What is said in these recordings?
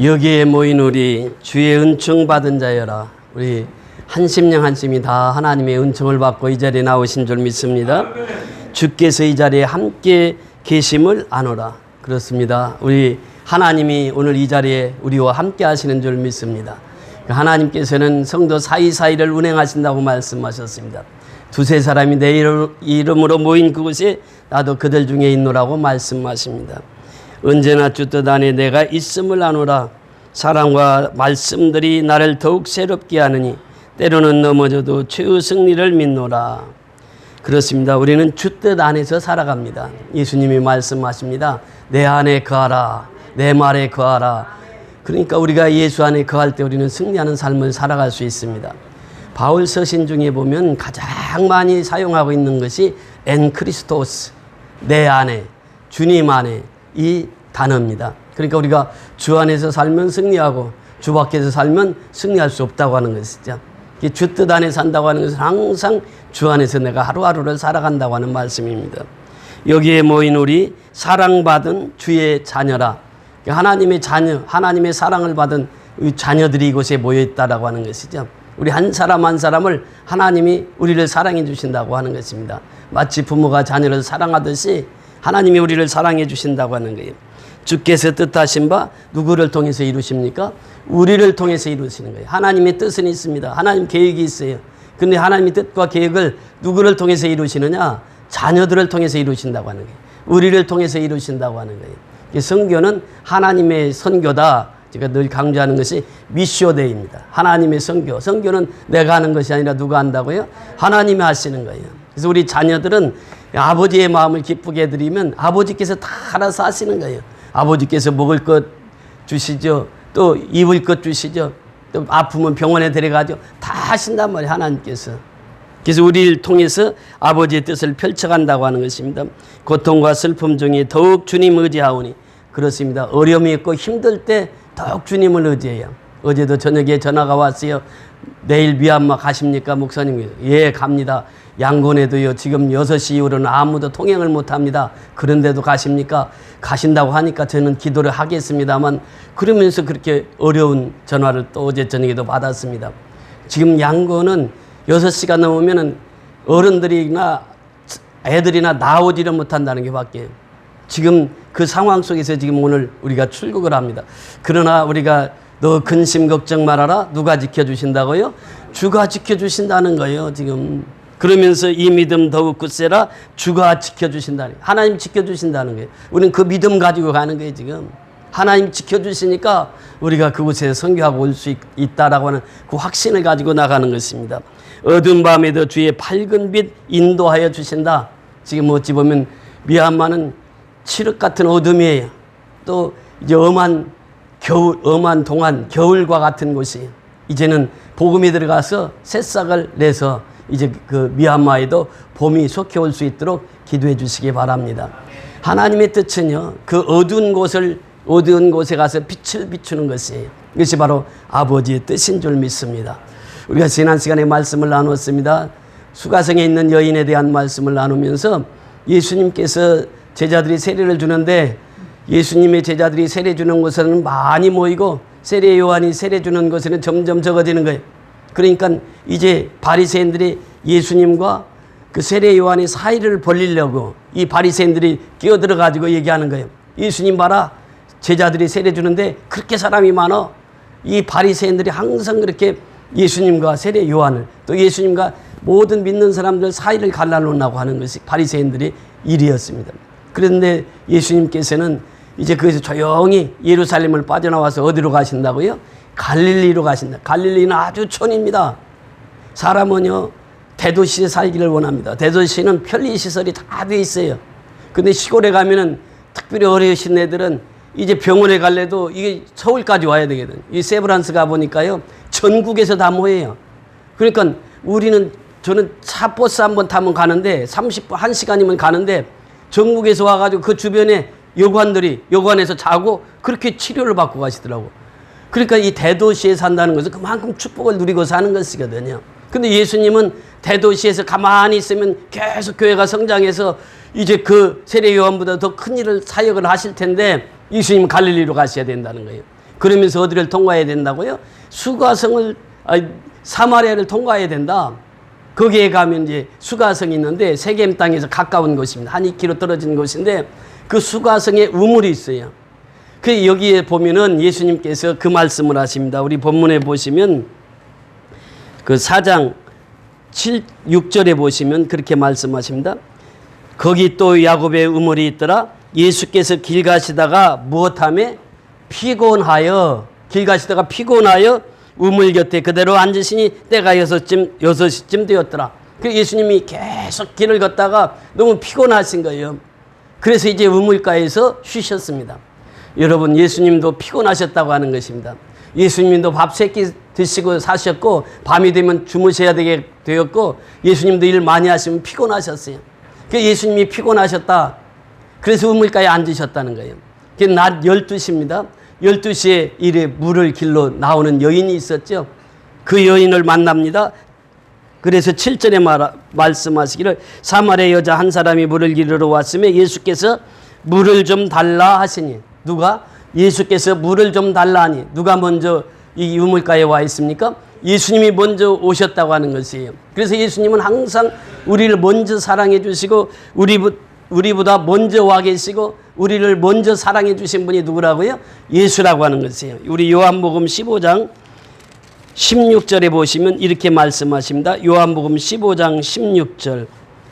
여기에 모인 우리 주의 은총 받은 자여라. 우리 한심령 한심이 다 하나님의 은총을 받고 이 자리에 나오신 줄 믿습니다. 주께서 이 자리에 함께 계심을 아노라. 그렇습니다. 우리 하나님이 오늘 이 자리에 우리와 함께 하시는 줄 믿습니다. 하나님께서는 성도 사이사이를 운행하신다고 말씀하셨습니다. 두세 사람이 내 이름으로 모인 그곳에 나도 그들 중에 있노라고 말씀하십니다. 언제나 주 뜻 안에 내가 있음을 아노라. 사랑과 말씀들이 나를 더욱 새롭게 하느니 때로는 넘어져도 최후 승리를 믿노라. 그렇습니다. 우리는 주 뜻 안에서 살아갑니다. 예수님이 말씀하십니다. 내 안에 거하라. 내 말에 거하라. 그러니까 우리가 예수 안에 거할 때 우리는 승리하는 삶을 살아갈 수 있습니다. 바울 서신 중에 보면 가장 많이 사용하고 있는 것이 엔 크리스토스, 내 안에, 주님 안에 이 단어입니다. 그러니까 우리가 주 안에서 살면 승리하고 주 밖에서 살면 승리할 수 없다고 하는 것이죠. 주 뜻 안에 산다고 하는 것은 항상 주 안에서 내가 하루하루를 살아간다고 하는 말씀입니다. 여기에 모인 우리 사랑받은 주의 자녀라. 하나님의 자녀, 하나님의 사랑을 받은 자녀들이 이곳에 모여 있다라고 하는 것이죠. 우리 한 사람 한 사람을 하나님이 우리를 사랑해 주신다고 하는 것입니다. 마치 부모가 자녀를 사랑하듯이 하나님이 우리를 사랑해 주신다고 하는 거예요. 주께서 뜻하신 바 누구를 통해서 이루십니까? 우리를 통해서 이루시는 거예요. 하나님의 뜻은 있습니다. 하나님 계획이 있어요. 근데 하나님의 뜻과 계획을 누구를 통해서 이루시느냐? 자녀들을 통해서 이루신다고 하는 거예요. 우리를 통해서 이루신다고 하는 거예요. 선교는 하나님의 선교다. 제가 늘 강조하는 것이 미쇼데이입니다. 하나님의 선교. 선교는 내가 하는 것이 아니라 누가 한다고요? 하나님이 하시는 거예요. 그래서 우리 자녀들은 아버지의 마음을 기쁘게 해드리면 아버지께서 다 알아서 하시는 거예요. 아버지께서 먹을 것 주시죠. 또 입을 것 주시죠. 또 아프면 병원에 데려가죠. 다 하신단 말이에요. 하나님께서. 그래서 우리를 통해서 아버지의 뜻을 펼쳐간다고 하는 것입니다. 고통과 슬픔 중에 더욱 주님 의지하오니. 그렇습니다. 어려움이 있고 힘들 때 더욱 주님을 의지해요. 어제도 저녁에 전화가 왔어요. 내일 미얀마 가십니까 목사님? 예, 갑니다. 양곤에도요, 지금 6시 이후로는 아무도 통행을 못합니다. 그런데도 가십니까? 가신다고 하니까 저는 기도를 하겠습니다만, 그러면서 그렇게 어려운 전화를 또 어제 저녁에도 받았습니다. 지금 양곤은 6시가 넘으면 어른들이나 애들이나 나오지를 못한다는 게 밖에. 지금 그 상황 속에서 지금 오늘 우리가 출국을 합니다. 그러나 우리가 너 근심 걱정 말아라. 누가 지켜주신다고요? 주가 지켜주신다는 거예요, 지금. 그러면서 이 믿음 더욱 굳세라. 주가 지켜주신다는 거예요. 하나님 지켜주신다는 거예요. 우리는 그 믿음 가지고 가는 거예요, 지금. 하나님 지켜주시니까 우리가 그곳에 선교하고 올 수 있다라고 하는 그 확신을 가지고 나가는 것입니다. 어두운 밤에도 주의 밝은 빛 인도하여 주신다. 지금 어찌 보면 미얀마는 칠흑 같은 어둠이에요. 또 이제 엄한 동안 겨울과 같은 곳이 이제는 복음이 들어가서 새싹을 내서 이제 그 미얀마에도 봄이 속해 올 수 있도록 기도해 주시기 바랍니다. 하나님의 뜻은요, 그 어두운 곳에 가서 빛을 비추는 것이에요. 이것이 바로 아버지의 뜻인 줄 믿습니다. 우리가 지난 시간에 말씀을 나눴습니다. 수가성에 있는 여인에 대한 말씀을 나누면서 예수님께서 제자들이 세례를 주는데 예수님의 제자들이 세례 주는 곳에는 많이 모이고 세례 요한이 세례 주는 곳에는 점점 적어지는 거예요. 그러니까 이제 바리새인들이 예수님과 그 세례 요한의 사이를 벌리려고 이 바리새인들이 끼어들어 가지고 얘기하는 거예요. 예수님 봐라, 제자들이 세례 주는데 그렇게 사람이 많아. 이 바리새인들이 항상 그렇게 예수님과 세례 요한을 또 예수님과 모든 믿는 사람들 사이를 갈라놓으려고 하는 것이 바리새인들의 일이었습니다. 그런데 예수님께서는 이제 거기서 조용히 예루살렘을 빠져나와서 어디로 가신다고요? 갈릴리로 가신다. 갈릴리는 아주 촌입니다. 사람은요, 대도시에 살기를 원합니다. 대도시는 편리시설이 다 돼 있어요. 근데 시골에 가면은 특별히 어려우신 애들은 이제 병원에 갈래도 이게 서울까지 와야 되거든. 이 세브란스 가보니까요, 전국에서 다 모여요. 그러니까 저는 차 버스 한번 타면 가는데 30분, 1시간이면 가는데 전국에서 와가지고 그 주변에 여관에서 자고 그렇게 치료를 받고 가시더라고. 그러니까 이 대도시에 산다는 것은 그만큼 축복을 누리고 사는 것이거든요. 근데 예수님은 대도시에서 가만히 있으면 계속 교회가 성장해서 이제 그 세례 요한보다 더 큰 일을 사역을 하실 텐데 예수님은 갈릴리로 가셔야 된다는 거예요. 그러면서 어디를 통과해야 된다고요? 사마리아를 통과해야 된다. 거기에 가면 이제 수가성이 있는데 세겜 땅에서 가까운 곳입니다. 한 2km 떨어진 곳인데 그 수가성에 우물이 있어요. 그 여기에 보면은 예수님께서 그 말씀을 하십니다. 우리 본문에 보시면 그 4장 6절에 보시면 그렇게 말씀하십니다. 거기 또 야곱의 우물이 있더라. 예수께서 길 가시다가 무엇하며 피곤하여 우물 곁에 그대로 앉으시니 때가 6시쯤 되었더라. 그 예수님이 계속 길을 걷다가 너무 피곤하신 거예요. 그래서 이제 우물가에서 쉬셨습니다. 여러분, 예수님도 피곤하셨다고 하는 것입니다. 예수님도 밥 3끼 드시고 사셨고 밤이 되면 주무셔야 되었고 예수님도 일 많이 하시면 피곤하셨어요. 그 예수님이 피곤하셨다. 그래서 우물가에 앉으셨다는 거예요. 그게 낮 12시입니다. 12시에 이래 물을 길러 나오는 여인이 있었죠. 그 여인을 만납니다. 그래서 7절에 말씀하시기를 사마리아 여자 한 사람이 물을 길러 왔으며 예수께서 물을 좀 달라 하시니 누가? 예수께서 물을 좀 달라 하니 누가 먼저 이 우물가에 와 있습니까? 예수님이 먼저 오셨다고 하는 것이에요. 그래서 예수님은 항상 우리를 먼저 사랑해 주시고 우리보다 먼저 와 계시고 우리를 먼저 사랑해 주신 분이 누구라고요? 예수라고 하는 것이에요. 우리 요한복음 15장 16절에 보시면 이렇게 말씀하십니다. 요한복음 15장 16절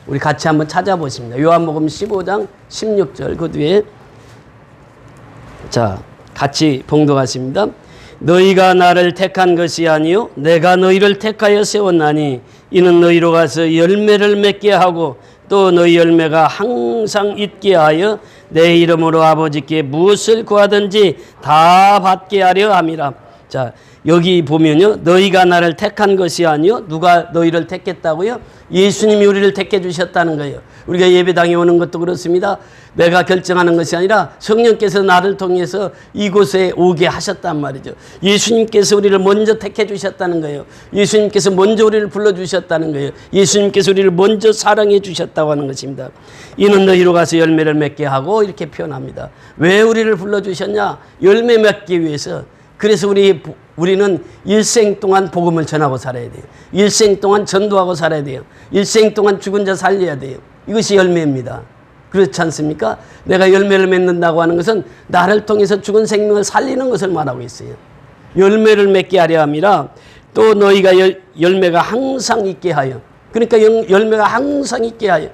우리 같이 한번 찾아보십니다. 요한복음 15장 16절 그 뒤에 자 같이 봉독하십니다. 너희가 나를 택한 것이 아니요 내가 너희를 택하여 세웠나니 이는 너희로 가서 열매를 맺게 하고 또 너희 열매가 항상 있게 하여 내 이름으로 아버지께 무엇을 구하든지 다 받게 하려 함이라. 자 여기 보면요 너희가 나를 택한 것이 아니요 누가 너희를 택했다고요? 예수님이 우리를 택해 주셨다는 거예요. 우리가 예배당에 오는 것도 그렇습니다. 내가 결정하는 것이 아니라 성령께서 나를 통해서 이곳에 오게 하셨단 말이죠. 예수님께서 우리를 먼저 택해 주셨다는 거예요. 예수님께서 먼저 우리를 불러주셨다는 거예요. 예수님께서 우리를 먼저 사랑해 주셨다고 하는 것입니다. 이는 너희로 가서 열매를 맺게 하고 이렇게 표현합니다. 왜 우리를 불러주셨냐? 열매 맺기 위해서. 그래서 우리는 일생 동안 복음을 전하고 살아야 돼요. 일생 동안 전도하고 살아야 돼요. 일생 동안 죽은 자 살려야 돼요. 이것이 열매입니다. 그렇지 않습니까? 내가 열매를 맺는다고 하는 것은 나를 통해서 죽은 생명을 살리는 것을 말하고 있어요. 열매를 맺게 하려 함이라. 또 너희가 열매가 항상 있게 하여. 그러니까 열매가 항상 있게 하여.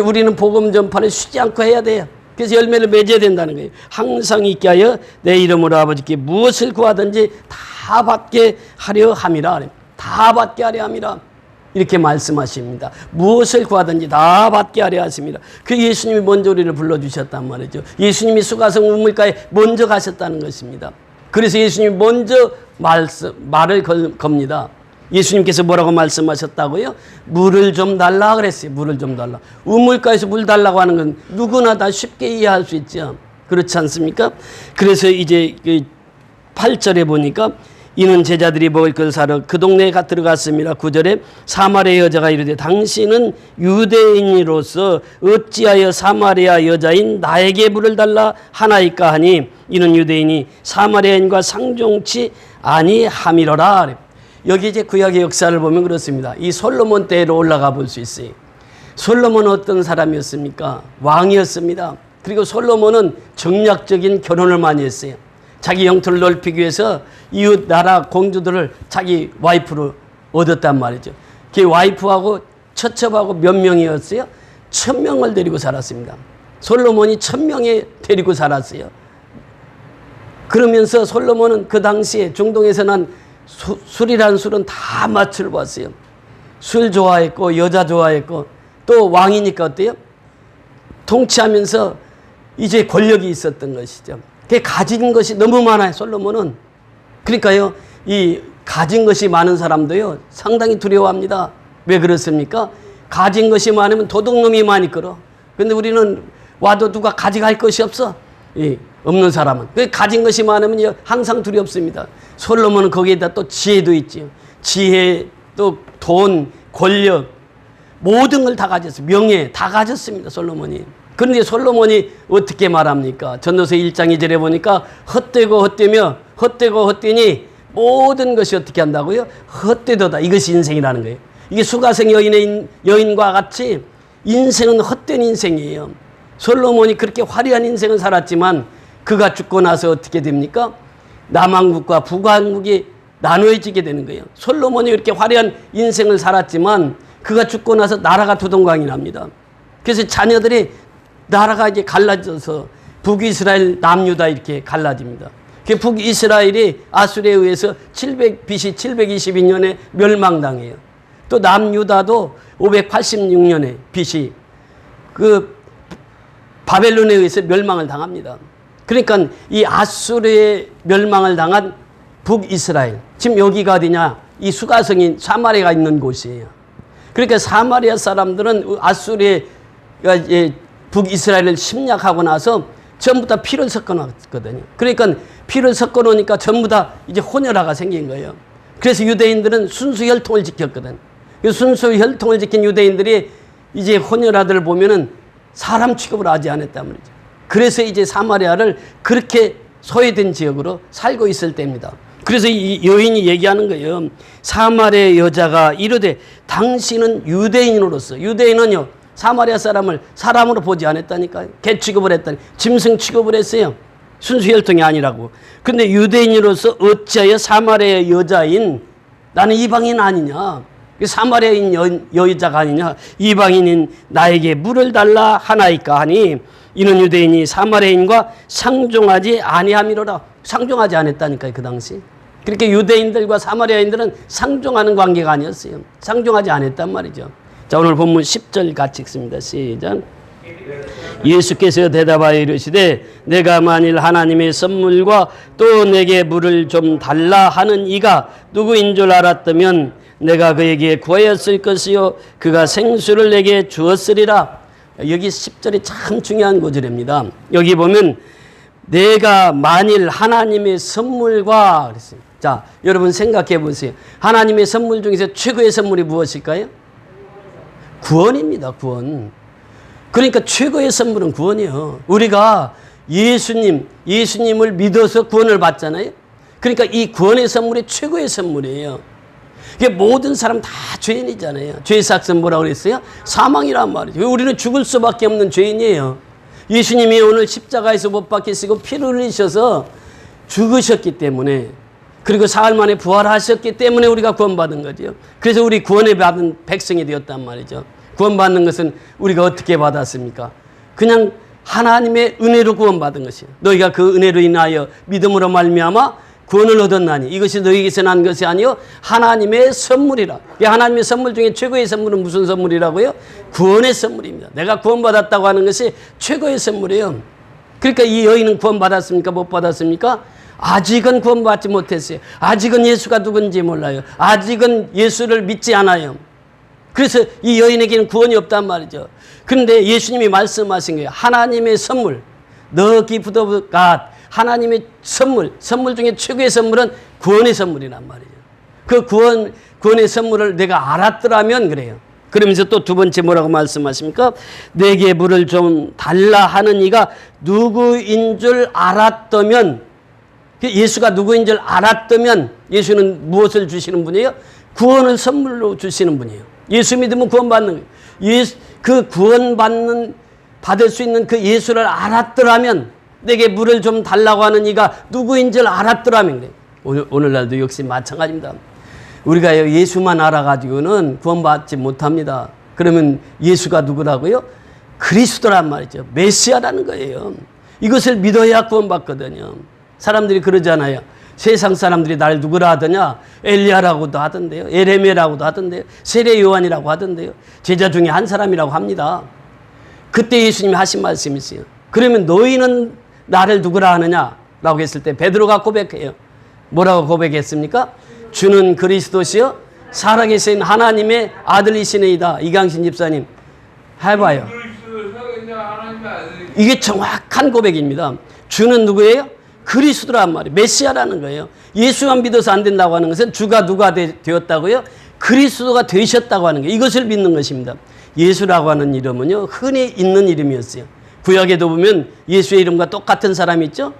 우리는 복음 전파를 쉬지 않고 해야 돼요. 그래서 열매를 맺어야 된다는 거예요. 항상 있게 하여 내 이름으로 아버지께 무엇을 구하든지 다 받게 하려 함이라. 다 받게 하려 함이라. 이렇게 말씀하십니다. 무엇을 구하든지 다 받게 하려 하십니다. 그 예수님이 먼저 우리를 불러주셨단 말이죠. 예수님이 수가성 우물가에 먼저 가셨다는 것입니다. 그래서 예수님이 먼저 말을 겁니다. 예수님께서 뭐라고 말씀하셨다고요? 물을 좀 달라 그랬어요. 물을 좀 달라. 우물가에서 물 달라고 하는 건 누구나 다 쉽게 이해할 수 있죠. 그렇지 않습니까? 그래서 이제 8절에 보니까 이는 제자들이 먹을 것을 사러 그 동네에 들어갔습니다. 9절에 사마리아 여자가 이르되 당신은 유대인으로서 어찌하여 사마리아 여자인 나에게 물을 달라 하나이까 하니 이는 유대인이 사마리아인과 상종치 아니함이로라. 여기 이제 구약의 역사를 보면 그렇습니다. 이 솔로몬 때로 올라가 볼 수 있어요. 솔로몬은 어떤 사람이었습니까? 왕이었습니다. 그리고 솔로몬은 정략적인 결혼을 많이 했어요. 자기 영토를 넓히기 위해서 이웃 나라 공주들을 자기 와이프로 얻었단 말이죠. 그 와이프하고 처첩하고 몇 명이었어요? 1000명을 데리고 살았습니다. 솔로몬이 1000명에 데리고 살았어요. 그러면서 솔로몬은 그 당시에 중동에서 난 술이라는 술은 다 맛을 봤어요. 술 좋아했고 여자 좋아했고 또 왕이니까 어때요? 통치하면서 이제 권력이 있었던 것이죠. 가진 것이 너무 많아요. 솔로몬은. 그러니까요. 이 가진 것이 많은 사람도요. 상당히 두려워합니다. 왜 그렇습니까? 가진 것이 많으면 도둑놈이 많이 끌어. 그런데 우리는 와도 누가 가져갈 것이 없어. 없는 사람은. 가진 것이 많으면 항상 두렵습니다. 솔로몬은 거기에다 또 지혜도 있지요. 지혜, 또 돈, 권력, 모든 걸 다 가졌어요. 명예 다 가졌습니다. 솔로몬이. 그런데 솔로몬이 어떻게 말합니까? 전도서 1장 2절에 보니까 헛되고 헛되며 헛되고 헛되니 모든 것이 어떻게 한다고요? 헛되도다. 이것이 인생이라는 거예요. 이게 수가성 여인과 같이 인생은 헛된 인생이에요. 솔로몬이 그렇게 화려한 인생을 살았지만 그가 죽고 나서 어떻게 됩니까? 남왕국과 북왕국이 나누어지게 되는 거예요. 솔로몬이 이렇게 화려한 인생을 살았지만 그가 죽고 나서 나라가 두동강이 납니다. 그래서 자녀들이 나라가 이제 갈라져서 북이스라엘, 남유다 이렇게 갈라집니다. 그 북이스라엘이 아수르에 의해서 BC 722년에 멸망당해요. 또 남유다도 586년에 BC 그 바벨론에 의해서 멸망을 당합니다. 그러니까 이 아수르의 멸망을 당한 북이스라엘, 지금 여기가 어디냐? 이 수가성인 사마리아가 있는 곳이에요. 그러니까 사마리아 사람들은 아수르의 북이스라엘을 침략하고 나서 전부 다 피를 섞어 놨거든요. 그러니까 피를 섞어 놓으니까 전부 다 이제 혼혈아가 생긴 거예요. 그래서 유대인들은 순수 혈통을 지켰거든. 그 순수 혈통을 지킨 유대인들이 이제 혼혈아들을 보면은 사람 취급을 하지 않았단 말이죠. 그래서 이제 사마리아를 그렇게 소외된 지역으로 살고 있을 때입니다. 그래서 이 여인이 얘기하는 거예요. 사마리아 여자가 이르되 당신은 유대인으로서, 유대인은요 사마리아 사람을 사람으로 보지 않았다니까요. 개 취급을 했다니, 짐승 취급을 했어요. 순수 혈통이 아니라고. 근데 유대인으로서 어찌하여 사마리아 여자인 나는 이방인 아니냐, 사마리아인 여자가 아니냐, 이방인인 나에게 물을 달라 하나이까 하니 이는 유대인이 사마리아인과 상종하지 아니함이로라. 상종하지 않았다니까요, 그 당시. 그렇게 유대인들과 사마리아인들은 상종하는 관계가 아니었어요. 상종하지 않았단 말이죠. 자, 오늘 본문 10절 같이 읽습니다. 시작. 예수께서 대답하여 이르시되 내가 만일 하나님의 선물과 또 내게 물을 좀 달라 하는 이가 누구인 줄 알았다면 내가 그에게 구하였을 것이요 그가 생수를 내게 주었으리라. 여기 10절이 참 중요한 구절입니다. 여기 보면 내가 만일 하나님의 선물과 그랬어요. 자, 여러분 생각해 보세요. 하나님의 선물 중에서 최고의 선물이 무엇일까요? 구원입니다. 구원. 그러니까 최고의 선물은 구원이에요. 우리가 예수님을 믿어서 구원을 받잖아요. 그러니까 이 구원의 선물이 최고의 선물이에요. 모든 사람 다 죄인이잖아요. 죄의 삭은 뭐라고 그랬어요? 사망이란 말이죠. 우리는 죽을 수밖에 없는 죄인이에요. 예수님이 오늘 십자가에서 못 박히시고 피를 흘리셔서 죽으셨기 때문에, 그리고 사흘 만에 부활하셨기 때문에 우리가 구원받은 거죠. 그래서 우리 구원을 받은 백성이 되었단 말이죠. 구원받는 것은 우리가 어떻게 받았습니까? 그냥 하나님의 은혜로 구원받은 것이에요. 너희가 그 은혜로 인하여 믿음으로 말미암아 구원을 얻었나니 이것이 너희에게서 난 것이 아니요 하나님의 선물이라. 하나님의 선물 중에 최고의 선물은 무슨 선물이라고요? 구원의 선물입니다. 내가 구원받았다고 하는 것이 최고의 선물이에요. 그러니까 이 여인은 구원받았습니까? 못 받았습니까? 아직은 구원받지 못했어요. 아직은 예수가 누군지 몰라요. 아직은 예수를 믿지 않아요. 그래서 이 여인에게는 구원이 없단 말이죠. 그런데 예수님이 말씀하신 거예요. 하나님의 선물, The gift of God. 하나님의 선물 중에 최고의 선물은 구원의 선물이란 말이에요. 그 구원의 선물을 내가 알았더라면 그래요. 그러면서 또 두 번째 뭐라고 말씀하십니까? 내게 물을 좀 달라 하는 이가 누구인 줄 알았다면, 예수가 누구인 줄 알았다면 예수는 무엇을 주시는 분이에요? 구원을 선물로 주시는 분이에요. 예수 믿으면 구원받는 거예요. 그 받을 수 있는 그 예수를 알았더라면, 내게 물을 좀 달라고 하는 이가 누구인 줄 알았더라면 그래. 오늘날도 역시 마찬가지입니다. 우리가 예수만 알아가지고는 구원받지 못합니다. 그러면 예수가 누구라고요? 그리스도란 말이죠. 메시아라는 거예요. 이것을 믿어야 구원받거든요. 사람들이 그러잖아요. 세상 사람들이 날 누구라 하더냐? 엘리야라고도 하던데요. 에레미야라고도 하던데요. 세례 요한이라고 하던데요. 제자 중에 한 사람이라고 합니다. 그때 예수님이 하신 말씀이 있어요. 그러면 너희는 나를 누구라 하느냐? 라고 했을 때 베드로가 고백해요. 뭐라고 고백했습니까? 주는 그리스도시요 살아계신 하나님의 아들이시네이다. 이강신 집사님 해봐요. 이게 정확한 고백입니다. 주는 누구예요? 그리스도란 말이에요. 메시아라는 거예요. 예수만 믿어서 안 된다고 하는 것은 주가 누가 되었다고요? 그리스도가 되셨다고 하는 거예요. 이것을 믿는 것입니다. 예수라고 하는 이름은요 흔히 있는 이름이었어요. 구약에도 보면 예수의 이름과 똑같은 사람이 있죠.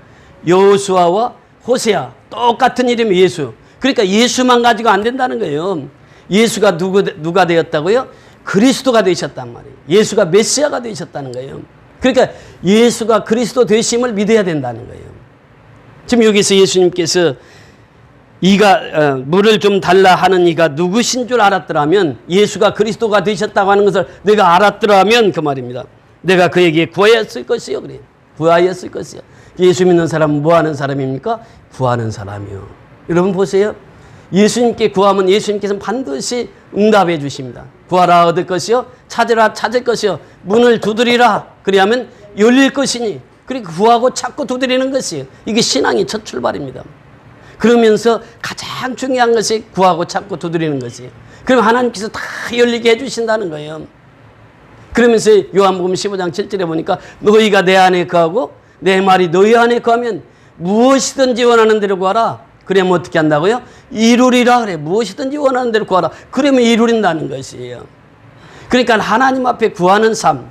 여호수아와 호세아, 똑같은 이름이 예수. 그러니까 예수만 가지고 안 된다는 거예요. 예수가 누가 되었다고요? 그리스도가 되셨단 말이에요. 예수가 메시아가 되셨다는 거예요. 그러니까 예수가 그리스도 되심을 믿어야 된다는 거예요. 지금 여기서 예수님께서 이가 물을 좀 달라 하는 이가 누구신 줄 알았더라면, 예수가 그리스도가 되셨다고 하는 것을 내가 알았더라면 그 말입니다. 내가 그에게 구하였을 것이요. 그래요. 구하였을 것이요. 예수 믿는 사람은 뭐 하는 사람입니까? 구하는 사람이요. 여러분 보세요. 예수님께 구하면 예수님께서는 반드시 응답해 주십니다. 구하라 얻을 것이요, 찾으라 찾을 것이요, 문을 두드리라 그리하면 열릴 것이니. 그러니까 구하고 찾고 두드리는 것이에요. 이게 신앙의 첫 출발입니다. 그러면서 가장 중요한 것이 구하고 찾고 두드리는 것이에요. 그럼 하나님께서 다 열리게 해주신다는 거예요. 그러면서 요한복음 15장 7절에 보니까 너희가 내 안에 거하고 내 말이 너희 안에 거하면 무엇이든지 원하는 대로 구하라. 그러면 어떻게 한다고요? 이루리라 그래. 무엇이든지 원하는 대로 구하라. 그러면 이루린다는 것이에요. 그러니까 하나님 앞에 구하는 삶,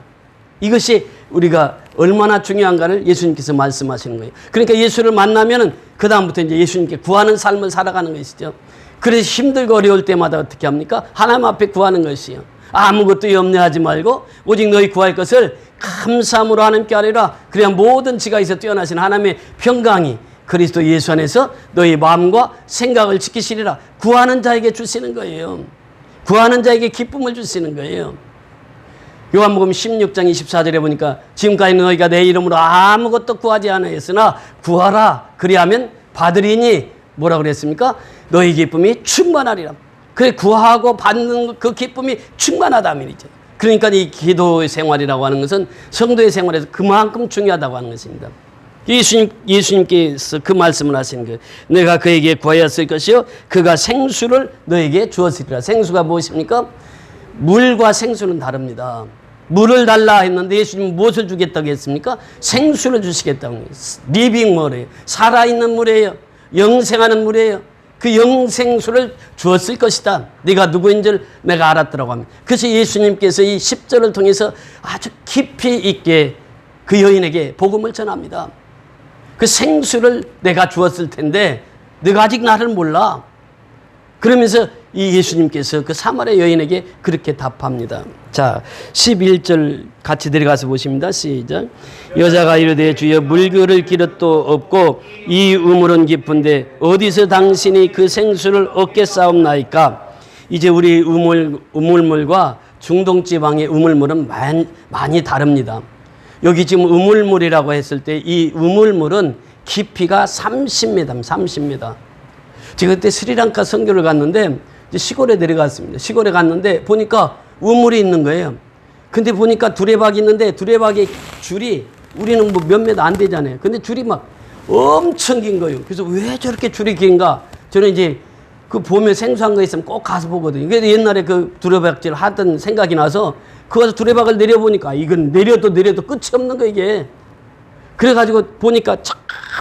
이것이 우리가 얼마나 중요한가를 예수님께서 말씀하시는 거예요. 그러니까 예수를 만나면은 그 다음부터 이제 예수님께 구하는 삶을 살아가는 것이죠. 그래서 힘들고 어려울 때마다 어떻게 합니까? 하나님 앞에 구하는 것이요. 아무것도 염려하지 말고 오직 너희 구할 것을 감사함으로 하나님께 하리라. 그래야 모든 지각에서 뛰어나신 하나님의 평강이 그리스도 예수 안에서 너희 마음과 생각을 지키시리라. 구하는 자에게 주시는 거예요. 구하는 자에게 기쁨을 주시는 거예요. 요한복음 16장 24절에 보니까 지금까지 너희가 내 이름으로 아무것도 구하지 않았으나 구하라 그리하면 받으리니 뭐라 그랬습니까? 너희 기쁨이 충만하리라. 그래 구하고 받는 그 기쁨이 충만하다는 말이죠. 그러니까 이 기도 생활이라고 하는 것은 성도의 생활에서 그만큼 중요하다고 하는 것입니다. 예수님께서 그 말씀을 하시는 거예요. 내가 그에게 구하였을 것이요 그가 생수를 너에게 주었으리라. 생수가 무엇입니까? 물과 생수는 다릅니다. 물을 달라 했는데 예수님은 무엇을 주겠다고 했습니까? 생수를 주시겠다고 했어요. 리빙 워터예요. 살아있는 물이에요. 영생하는 물이에요. 그 영생수를 주었을 것이다. 네가 누구인 줄 내가 알았더라고 합니다. 그래서 예수님께서 이 10절을 통해서 아주 깊이 있게 그 여인에게 복음을 전합니다. 그 생수를 내가 주었을 텐데 네가 아직 나를 몰라. 그러면서 이 예수님께서 그 사마리아 여인에게 그렇게 답합니다. 자, 11절 같이 내려가서 보십니다. 시작. 여자가 이르되 주여 물그릇 기릇도 없고 이 우물은 깊은데 어디서 당신이 그 생수를 얻겠사옵나이까. 이제 우리 우물물과 중동지방의 우물물은 많이 다릅니다. 여기 지금 우물물이라고 했을 때 이 우물물은 깊이가 30m, 30m. 제가 그때 스리랑카 선교를 갔는데 시골에 내려갔습니다. 시골에 갔는데 보니까 우물이 있는 거예요. 근데 보니까 두레박이 있는데 두레박의 줄이 우리는 뭐 몇 미터 안 되잖아요. 근데 줄이 막 엄청 긴 거예요. 그래서 왜 저렇게 줄이 긴가? 저는 이제 그 보면 생소한 거 있으면 꼭 가서 보거든요. 그래서 옛날에 그 두레박질 하던 생각이 나서 그거 두레박을 내려보니까 이건 내려도 끝이 없는 거 이게. 그래가지고 보니까 저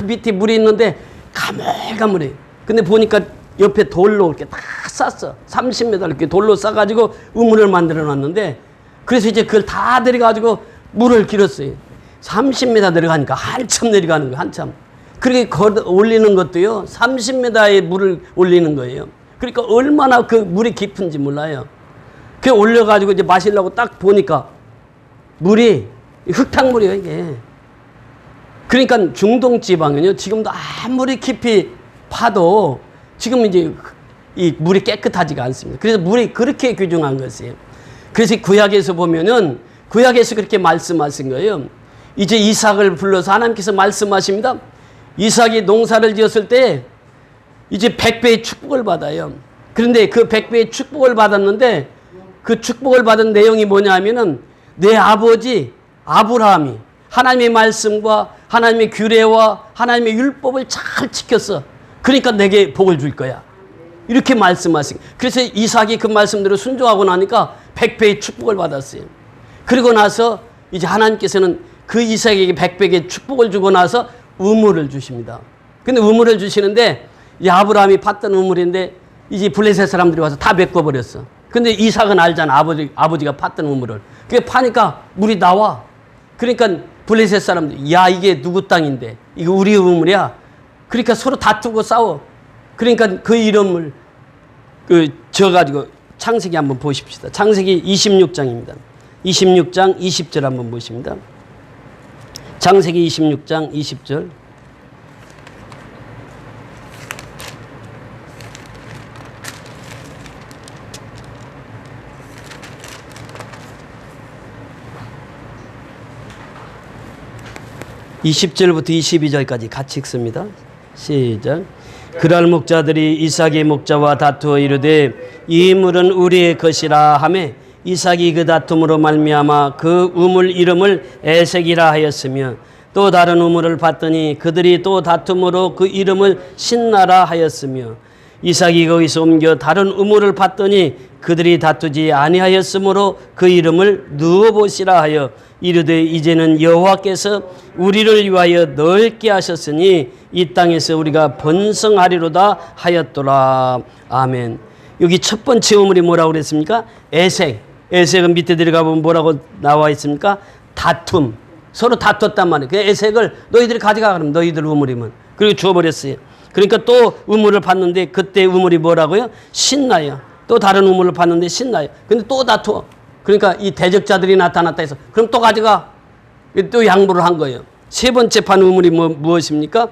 밑에 물이 있는데 가물가물해요. 근데 보니까 옆에 돌로 이렇게 다 쌌어. 30m 이렇게 돌로 싸가지고 우물을 만들어 놨는데 그래서 이제 그걸 다 내려가지고 물을 길었어요. 30m 내려가니까 한참 내려가는 거예요. 한참. 그렇게 올리는 것도요. 30m의 물을 올리는 거예요. 그러니까 얼마나 그 물이 깊은지 몰라요. 그 올려가지고 이제 마시려고 딱 보니까 물이 흙탕물이에요, 이게. 그러니까 중동 지방은요, 지금도 아무리 깊이 파도 지금 이제 이 물이 깨끗하지가 않습니다. 그래서 물이 그렇게 귀중한 것이에요. 그래서 구약에서 보면은 구약에서 그렇게 말씀하신 거예요. 이제 이삭을 불러서 하나님께서 말씀하십니다. 이삭이 농사를 지었을 때 이제 100배의 축복을 받아요. 그런데 그 100배의 축복을 받았는데 그 축복을 받은 내용이 뭐냐 하면은 내 아버지 아브라함이 하나님의 말씀과 하나님의 규례와 하나님의 율법을 잘 지켰어. 그러니까 내게 복을 줄 거야. 이렇게 말씀하신. 그래서 이삭이 그 말씀대로 순종하고 나니까 100배의 축복을 받았어요. 그리고 나서 이제 하나님께서는 그 이삭에게 100배의 축복을 주고 나서 우물을 주십니다. 근데 우물을 주시는데 이 아브라함이 팠던 우물인데 이제 블레셋 사람들이 와서 다 메꿔버렸어. 근데 이삭은 알잖아. 아버지가 팠던 우물을. 그게 파니까 물이 나와. 그러니까 블레셋 사람들이 야 이게 누구 땅인데 이거 우리 우물이야. 그러니까 서로 다투고 싸워. 그러니까 그 이름을 져가지고 창세기 한번 보십시다. 창세기 26장입니다. 26장 20절 한번 보십니다. 창세기 26장 20절. (20절부터) (22절까지) 같이 읽습니다. 시작. 그날 목자들이 이삭의 목자와 다투어 이르되 이 물은 우리의 것이라 하매 이삭이 그 다툼으로 말미암아 그 우물 이름을 에색이라 하였으며 또 다른 우물을 봤더니 그들이 또 다툼으로 그 이름을 신나라 하였으며 이삭이 거기서 옮겨 다른 우물을 봤더니 그들이 다투지 아니하였으므로 그 이름을 느보시라 하여 이르되 이제는 여호와께서 우리를 위하여 넓게 하셨으니 이 땅에서 우리가 번성하리로다 하였더라. 아멘. 여기 첫 번째 우물이 뭐라고 그랬습니까? 에색. 에색은 밑에 들어가 보면 뭐라고 나와 있습니까? 다툼. 서로 다퉜단 말이에요. 그 에색을 너희들이 가져가 그러면 너희들 우물이면. 그리고 주워버렸어요. 그러니까 또 우물을 봤는데 그때 우물이 뭐라고요? 신나요. 또 다른 우물을 봤는데 신나요. 근데 또 다투어. 그러니까 이 대적자들이 나타났다 해서 그럼 또 가져가. 또 양보를 한 거예요. 세 번째 판 우물이 무엇입니까?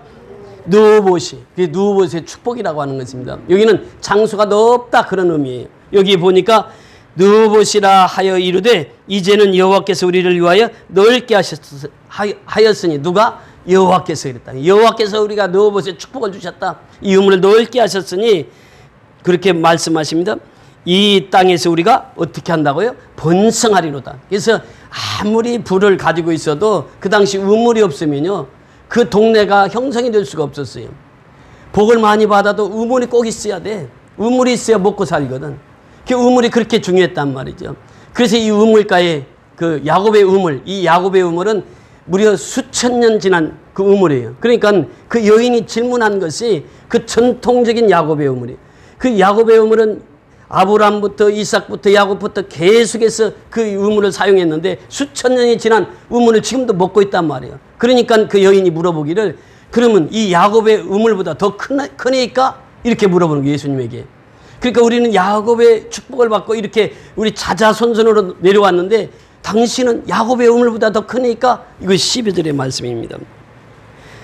느보시. 그게 느보시의 축복이라고 하는 것입니다. 여기는 장수가 넓다 그런 의미예요. 여기 보니까 느보시라 하여 이르되 이제는 여호와께서 우리를 위하여 넓게 하였으니 누가? 여호와께서 이랬다. 여호와께서 우리가 느보시의 축복을 주셨다. 이 우물을 넓게 하셨으니 그렇게 말씀하십니다. 이 땅에서 우리가 어떻게 한다고요? 번성하리로다. 그래서 아무리 부를 가지고 있어도 그 당시 우물이 없으면요 그 동네가 형성이 될 수가 없었어요. 복을 많이 받아도 우물이 꼭 있어야 돼. 우물이 있어야 먹고 살거든. 그 우물이 그렇게 중요했단 말이죠. 그래서 이 우물가에 그 야곱의 우물, 이 야곱의 우물은 무려 수천 년 지난 그 우물이에요. 그러니까 그 여인이 질문한 것이 그 전통적인 야곱의 우물이에요. 그 야곱의 우물은 아브라함부터 이삭부터 야곱부터 계속해서 그 우물을 사용했는데 수천 년이 지난 우물을 지금도 먹고 있단 말이에요. 그러니까 그 여인이 물어보기를 그러면 이 야곱의 우물보다 더 크니까? 이렇게 물어보는 거예요, 예수님에게. 그러니까 우리는 야곱의 축복을 받고 이렇게 우리 자자손손으로 내려왔는데 당신은 야곱의 우물보다 더 크니까? 이거 12절의 말씀입니다.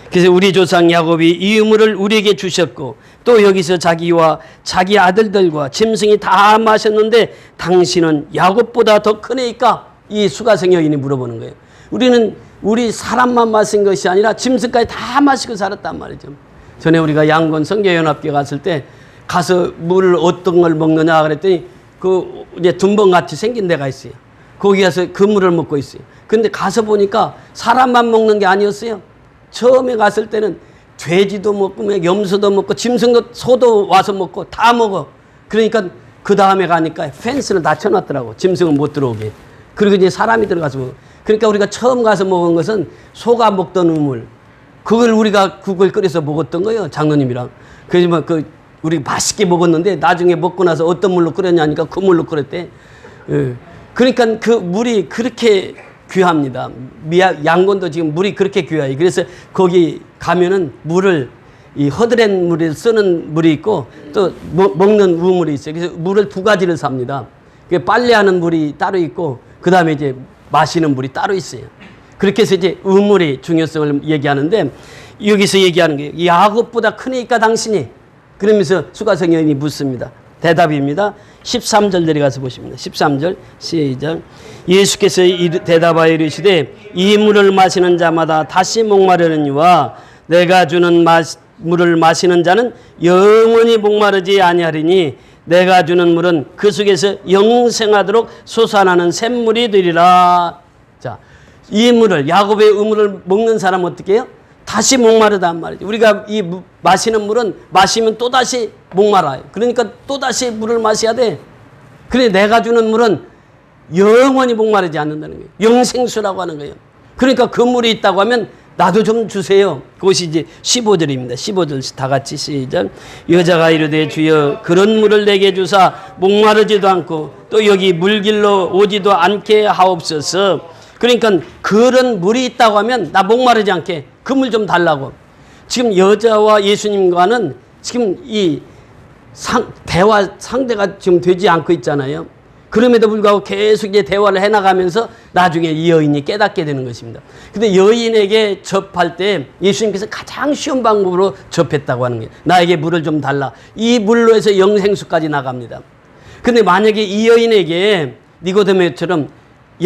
그래서 우리 조상 야곱이 이 우물을 우리에게 주셨고 또 여기서 자기와 자기 아들들과 짐승이 다 마셨는데 당신은 야곱보다 더 크니까? 이 수가성 여인이 물어보는 거예요. 우리는 우리 사람만 마신 것이 아니라 짐승까지 다 마시고 살았단 말이죠. 전에 우리가 양곤 성교연합교회 갔을 때 가서 물을 어떤 걸 먹느냐 그랬더니 그 이제 둔번같이 생긴 데가 있어요. 거기 가서 그 물을 먹고 있어요. 근데 가서 보니까 사람만 먹는 게 아니었어요. 처음에 갔을 때는 돼지도 먹고 염소도 먹고 짐승도 소도 와서 먹고 다 먹어. 그러니까 그 다음에 가니까 펜스를 다 쳐놨더라고. 짐승은 못 들어오게. 그리고 이제 사람이 들어가서 먹어. 그러니까 우리가 처음 가서 먹은 것은 소가 먹던 우물. 그걸 우리가 국을 끓여서 먹었던 거예요. 장로님이랑. 그래서 우리 맛있게 먹었는데 나중에 먹고 나서 어떤 물로 끓였냐니까 그 물로 끓였대. 그러니까 그 물이 그렇게 귀합니다. 양곤도 지금 물이 그렇게 귀해요. 그래서 거기 가면은 물을 이 허드렛 물을 쓰는 물이 있고 또 먹는 우물이 있어요. 그래서 물을 두 가지를 삽니다. 빨래하는 물이 따로 있고 그 다음에 이제 마시는 물이 따로 있어요. 그렇게 해서 이제 우물의 중요성을 얘기하는데 여기서 얘기하는 게 야곱보다 크니까 당신이 그러면서 수가성 여인이 묻습니다. 대답입니다. 13절 내려가서 보십니다. 13절 시작. 예수께서 대답하여 이르시되 이 물을 마시는 자마다 다시 목마르느니와 내가 주는 물을 마시는 자는 영원히 목마르지 아니하리니 내가 주는 물은 그 속에서 영생하도록 솟아나는 샘물이 되리라. 자, 이 물을 야곱의 우물을 먹는 사람은 어떻게 해요? 다시 목마르단 말이죠. 우리가 이 마시는 물은 마시면 또다시 목마라요. 그러니까 또다시 물을 마셔야 돼. 그래 내가 주는 물은 영원히 목마르지 않는다는 거예요. 영생수라고 하는 거예요. 그러니까 그 물이 있다고 하면 나도 좀 주세요. 그것이 이제 15절입니다. 15절 다 같이 시작. 여자가 이르되 주여 그런 물을 내게 주사 목마르지도 않고 또 여기 물길로 오지도 않게 하옵소서. 그러니까 그런 물이 있다고 하면 나 목마르지 않게 그 물 좀 달라고. 지금 여자와 예수님과는 지금 이 대화 상대가 지금 되지 않고 있잖아요. 그럼에도 불구하고 계속 이제 대화를 해나가면서 나중에 이 여인이 깨닫게 되는 것입니다. 근데 여인에게 접할 때 예수님께서 가장 쉬운 방법으로 접했다고 하는 거예요. 나에게 물을 좀 달라. 이 물로 해서 영생수까지 나갑니다. 근데 만약에 이 여인에게 니고데모처럼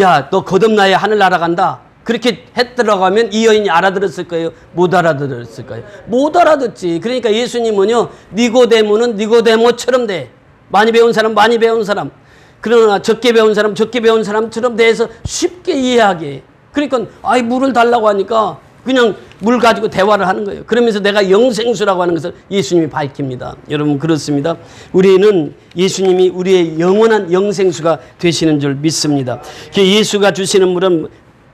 야, 너 거듭나야 하늘 날아간다. 그렇게 했더라고 하면 이 여인이 알아들었을 거예요? 못 알아들었을 거예요? 못 알아듣지. 그러니까 예수님은요, 니고데모는 니고데모처럼 돼. 많이 배운 사람, 많이 배운 사람. 그러나 적게 배운 사람, 적게 배운 사람처럼 대해서 쉽게 이해하게 해. 그러니까 아이 물을 달라고 하니까 그냥 물 가지고 대화를 하는 거예요. 그러면서 내가 영생수라고 하는 것을 예수님이 밝힙니다. 여러분 그렇습니다. 우리는 예수님이 우리의 영원한 영생수가 되시는 줄 믿습니다. 예수가 주시는 물은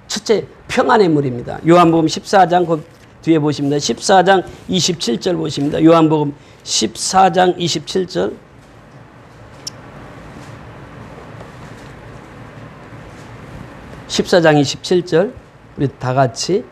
첫째 평안의 물입니다. 요한복음 14장 그 뒤에 보십니다. 14장 27절 보십니다. 요한복음 14장 27절. (14장 27절) 우리 다 같이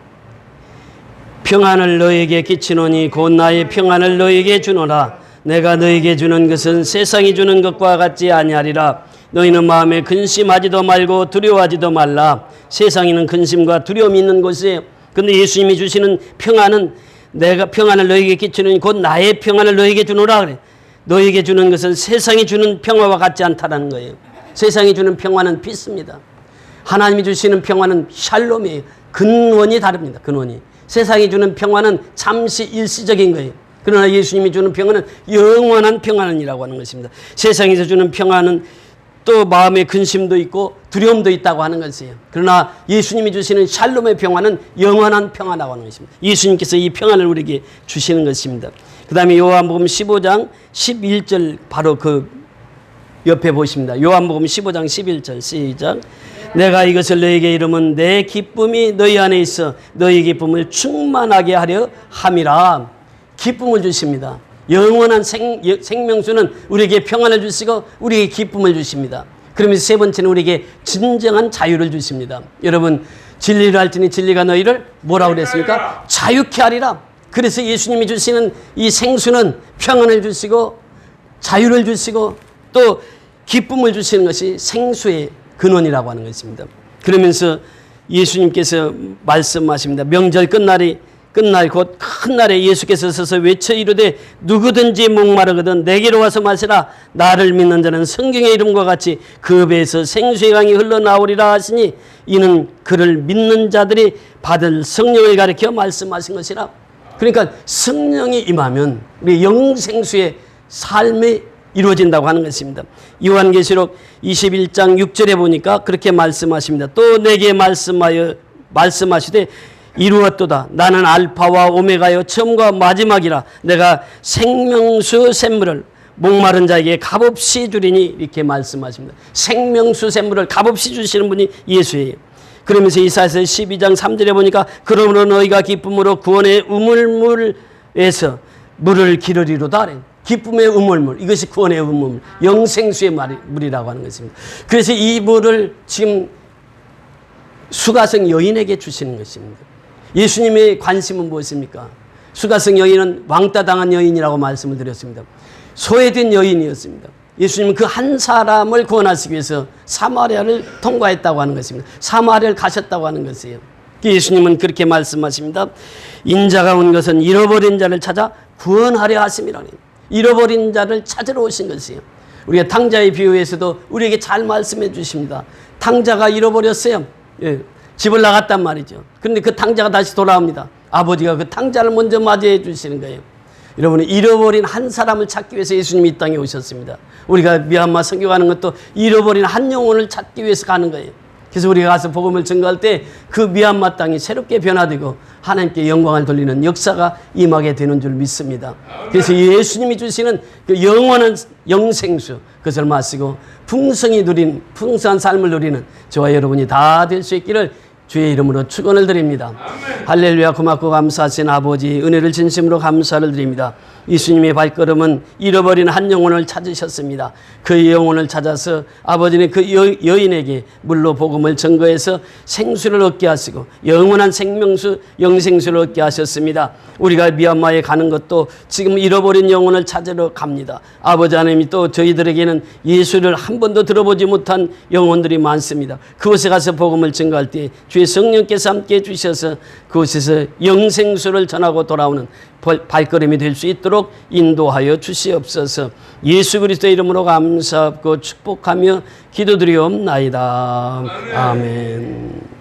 평안을 너에게 끼치노니 곧 나의 평안을 너에게 주노라. 내가 너에게 주는 것은 세상이 주는 것과 같지 아니하리라. 너희는 마음에 근심하지도 말고 두려워하지도 말라. 세상에는 근심과 두려움이 있는 곳이에요. 그런데 예수님이 주시는 평안은 내가 평안을 너에게 끼치노니 곧 나의 평안을 너에게 주노라 그래. 너에게 주는 것은 세상이 주는 평화와 같지 않다는 거예요. 세상이 주는 평화는 피스입니다. 하나님이 주시는 평화는 샬롬이에요. 근원이 다릅니다. 근원이. 세상이 주는 평화는 잠시 일시적인 거예요. 그러나 예수님이 주는 평화는 영원한 평안이라고 하는 것입니다. 세상에서 주는 평화는 또 마음의 근심도 있고 두려움도 있다고 하는 것이에요. 그러나 예수님이 주시는 샬롬의 평화는 영원한 평화라고 하는 것입니다. 예수님께서 이 평안을 우리에게 주시는 것입니다. 그 다음에 요한복음 15장 11절 바로 그 옆에 보십니다. 요한복음 15장 11절 시작. 내가 이것을 너에게 이름은 내 기쁨이 너희 안에 있어 너희 기쁨을 충만하게 하려 함이라. 기쁨을 주십니다. 영원한 생명수는 우리에게 평안을 주시고 우리에게 기쁨을 주십니다. 그러면서 세 번째는 우리에게 진정한 자유를 주십니다. 여러분 진리를 알지니 진리가 너희를 뭐라고 그랬습니까? 자유케 하리라. 그래서 예수님이 주시는 이 생수는 평안을 주시고 자유를 주시고 또 기쁨을 주시는 것이 생수의 근원이라고 하는 것입니다. 그러면서 예수님께서 말씀하십니다. 명절 끝날 곧 큰 날에 예수께서 서서 외쳐 이르되 누구든지 목마르거든 내게로 와서 마시라. 나를 믿는 자는 성경의 이름과 같이 그 배에서 생수의 강이 흘러나오리라 하시니 이는 그를 믿는 자들이 받을 성령을 가리켜 말씀하신 것이라. 그러니까 성령이 임하면 우리 영생수의 삶이 이루어진다고 하는 것입니다. 요한계시록 21장 6절에 보니까 그렇게 말씀하십니다. 또 내게 말씀하시되 이루었도다. 나는 알파와 오메가요 처음과 마지막이라. 내가 생명수 샘물을 목마른 자에게 값없이 주리니 이렇게 말씀하십니다. 생명수 샘물을 값없이 주시는 분이 예수예요. 그러면서 이사야서 12장 3절에 보니까 그러므로 너희가 기쁨으로 구원의 우물물에서 물을 기르리로다. 기쁨의 우물물, 이것이 구원의 우물물, 영생수의 물이라고 하는 것입니다. 그래서 이 물을 지금 수가성 여인에게 주시는 것입니다. 예수님의 관심은 무엇입니까? 수가성 여인은 왕따 당한 여인이라고 말씀을 드렸습니다. 소외된 여인이었습니다. 예수님은 그 한 사람을 구원하시기 위해서 사마리아를 통과했다고 하는 것입니다. 사마리아를 가셨다고 하는 것이에요. 예수님은 그렇게 말씀하십니다. 인자가 온 것은 잃어버린 자를 찾아 구원하려 하심이라니. 잃어버린 자를 찾으러 오신 것이에요. 우리가 탕자의 비유에서도 우리에게 잘 말씀해 주십니다. 탕자가 잃어버렸어요. 예, 집을 나갔단 말이죠. 그런데 그 탕자가 다시 돌아옵니다. 아버지가 그 탕자를 먼저 맞이해 주시는 거예요. 여러분, 잃어버린 한 사람을 찾기 위해서 예수님이 이 땅에 오셨습니다. 우리가 미얀마 선교하는 것도 잃어버린 한 영혼을 찾기 위해서 가는 거예요. 그래서 우리가 가서 복음을 증거할 때 그 미얀마 땅이 새롭게 변화되고 하나님께 영광을 돌리는 역사가 임하게 되는 줄 믿습니다. 그래서 예수님이 주시는 그 영원한 영생수, 그것을 마시고 풍성한 삶을 누리는 저와 여러분이 다 될 수 있기를 주의 이름으로 축원을 드립니다. 할렐루야. 고맙고 감사하신 아버지, 은혜를 진심으로 감사를 드립니다. 예수님의 발걸음은 잃어버린 한 영혼을 찾으셨습니다. 그 영혼을 찾아서 아버지는 그 여인에게 물로 복음을 증거해서 생수를 얻게 하시고 영원한 생명수, 영생수를 얻게 하셨습니다. 우리가 미얀마에 가는 것도 지금 잃어버린 영혼을 찾으러 갑니다. 아버지 하나님이 또 저희들에게는 예수를 한 번도 들어보지 못한 영혼들이 많습니다. 그곳에 가서 복음을 증거할 때 주의 성령께서 함께 해주셔서 그곳에서 영생수를 전하고 돌아오는 발걸음이 될 수 있도록 인도하여 주시옵소서. 예수 그리스도의 이름으로 감사하고 축복하며 기도드리옵나이다. 아멘.